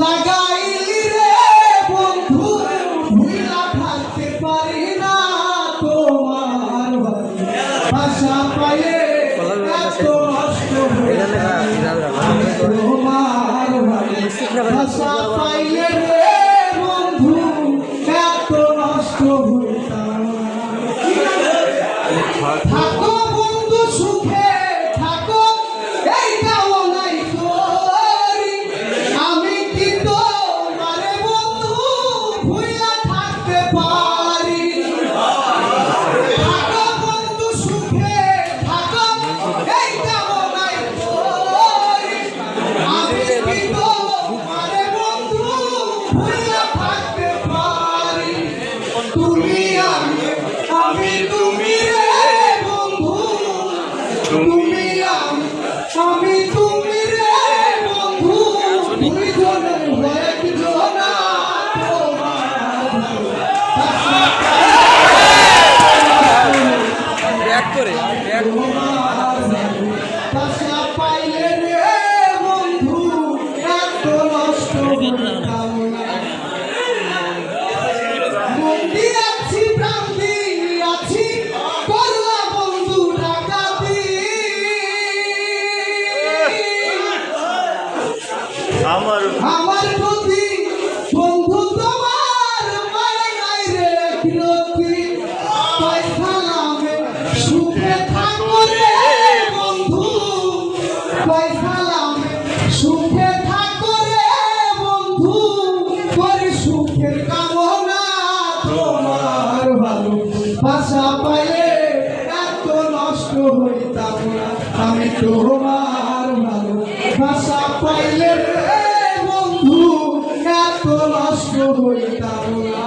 লাগাইলি রে বন্ধু ভুইলা থাকতে পারি না তোমার ভাষা পাইলে এত কষ্ট তোমার ভাষা পাইলে রে বন্ধু এত নষ্ট হইতাম থাকো বন্ধু সুখে থাকো এই কামনাই করি আমি কি তোমারে বন্ধু ভুইলা থাকতে পারি থাকো বন্ধু সুখে থাকো এই কামনাই করি আমি কি তোমারে বন্ধু ভুইলা থাকতে পারি তুমি আমি তুমি রে বন্ধু তুমি আমি তুমি রে বন্ধু দুইজনে একজনা ব্যাক করে ভাষা পাইলে রে বন্ধু এত নষ্ট হইতাম না মন্দি আছি প্রান্তি আছি করলা বন্ধু ডাকাতি আমার প্রতি বন্ধু তোমার মায়া নাই রে বিরতি পয়সা নামে সুখে থাকো রে বন্ধু পয়সা নামে সুখে থাকো রে বন্ধু করে সুখের কামনা তোমার ভালো ভাষা পাইলে এত নষ্ট হইতাম না আমি তোমার ভালো ভাষা পাইলে রে বন্ধু এত নষ্ট হইতাম না